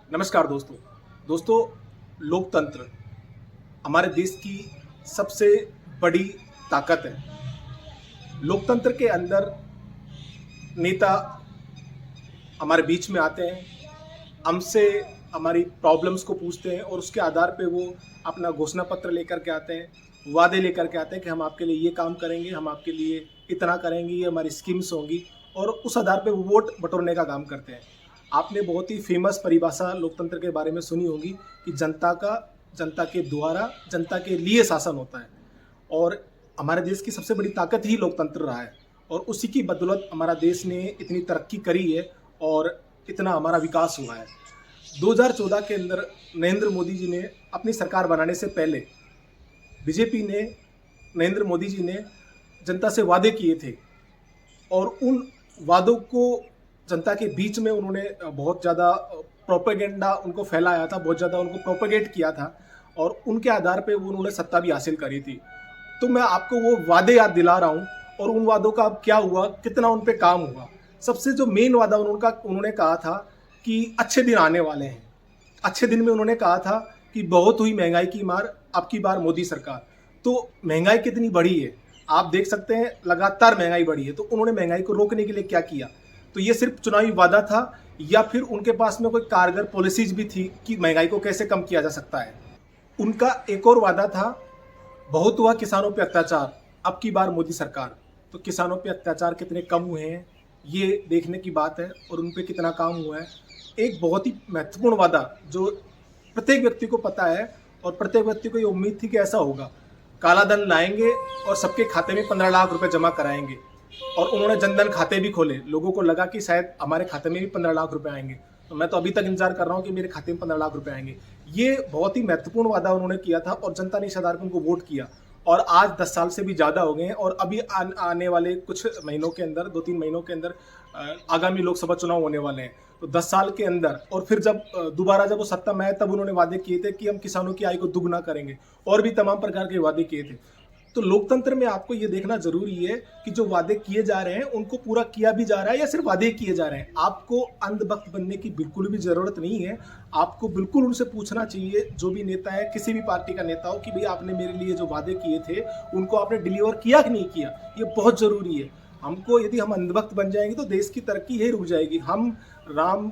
नमस्कार दोस्तों। दोस्तों, लोकतंत्र हमारे देश की सबसे बड़ी ताकत है। लोकतंत्र के अंदर नेता हमारे बीच में आते हैं, हमसे हमारी प्रॉब्लम्स को पूछते हैं और उसके आधार पे वो अपना घोषणा पत्र लेकर के आते हैं, वादे लेकर के आते हैं कि हम आपके लिए ये काम करेंगे, हम आपके लिए इतना करेंगे, ये हमारी स्कीम्स होंगी और उस आधार पे वो वोट बटोरने का काम करते हैं। आपने बहुत ही फेमस परिभाषा लोकतंत्र के बारे में सुनी होगी कि जनता के द्वारा जनता के लिए शासन होता है और हमारे देश की सबसे बड़ी ताकत ही लोकतंत्र रहा है और उसी की बदौलत हमारा देश ने इतनी तरक्की करी है और इतना हमारा विकास हुआ है। 2014 के अंदर नरेंद्र मोदी जी ने अपनी सरकार बनाने से पहले बीजेपी ने नरेंद्र मोदी जी ने जनता से वादे किए थे और उन वादों को जनता के बीच में उन्होंने बहुत ज़्यादा प्रोपेगेंडा उनको फैलाया था, बहुत ज़्यादा उनको प्रोपेगेट किया था और उनके आधार पे वो उन्होंने सत्ता भी हासिल करी थी। तो मैं आपको वो वादे याद दिला रहा हूँ और उन वादों का अब क्या हुआ, कितना उन पे काम हुआ। सबसे जो मेन वादा उन्होंने कहा था कि अच्छे दिन आने वाले हैं। अच्छे दिन में उन्होंने कहा था कि बहुत हुई महंगाई की मार, अब की बार मोदी सरकार। तो महंगाई कितनी बढ़ी है आप देख सकते हैं, लगातार महंगाई बढ़ी है। तो उन्होंने महंगाई को रोकने के लिए क्या किया? तो ये सिर्फ चुनावी वादा था या फिर उनके पास में कोई कारगर पॉलिसीज भी थी कि महंगाई को कैसे कम किया जा सकता है? उनका एक और वादा था, बहुत हुआ किसानों पे अत्याचार, अब की बार मोदी सरकार। तो किसानों पे अत्याचार कितने कम हुए हैं ये देखने की बात है और उन पे कितना काम हुआ है। एक बहुत ही महत्वपूर्ण वादा जो प्रत्येक व्यक्ति को पता है और प्रत्येक व्यक्ति को ये उम्मीद थी कि ऐसा होगा, काला धन लाएंगे और सबके खाते में 15 लाख रुपए जमा कराएंगे और उन्होंने जनधन खाते भी खोले। लोगों को लगा कि शायद हमारे खाते में भी 15 लाख रुपए आएंगे। तो मैं तो अभी तक इंतजार कर रहा हूँ कि मेरे खाते में 15 लाख रुपए आएंगे। ये बहुत ही महत्वपूर्ण वादा उन्होंने किया था और जनता ने इस आधार पर उनको वोट किया और आज 10 साल से भी ज़्यादा हो गए हैं और अभी आने वाले कुछ महीनों के अंदर, 2-3 महीनों के अंदर आगामी लोकसभा चुनाव होने वाले हैं। तो 10 साल के अंदर और फिर जब दोबारा जब वो सत्ता में आए तब उन्होंने वादे किए थे कि हम किसानों की आय को दुगना करेंगे और भी तमाम प्रकार के वादे किए थे। तो लोकतंत्र में आपको ये देखना जरूरी है कि जो वादे किए जा रहे हैं उनको पूरा किया भी जा रहा है या सिर्फ वादे किए जा रहे हैं। आपको अंधभक्त बनने की बिल्कुल भी जरूरत नहीं है। आपको बिल्कुल उनसे पूछना चाहिए, जो भी नेता है, किसी भी पार्टी का नेता हो, कि भाई आपने मेरे लिए जो वादे किए थे उनको आपने डिलीवर किया कि नहीं किया। ये बहुत जरूरी है। हमको यदि हम अंधभक्त बन जाएंगे तो देश की तरक्की यही रुक जाएगी। हम राम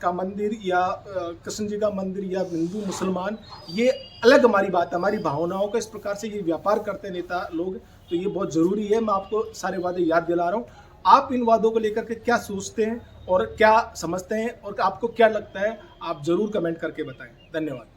का मंदिर या कृष्ण जी का मंदिर या हिंदू मुसलमान, ये अलग हमारी बात, हमारी भावनाओं का इस प्रकार से ये व्यापार करते नेता लोग। तो ये बहुत ज़रूरी है। मैं आपको सारे वादे याद दिला रहा हूँ। आप इन वादों को लेकर के क्या सोचते हैं और क्या समझते हैं और आपको क्या लगता है, आप ज़रूर कमेंट करके बताएं। धन्यवाद।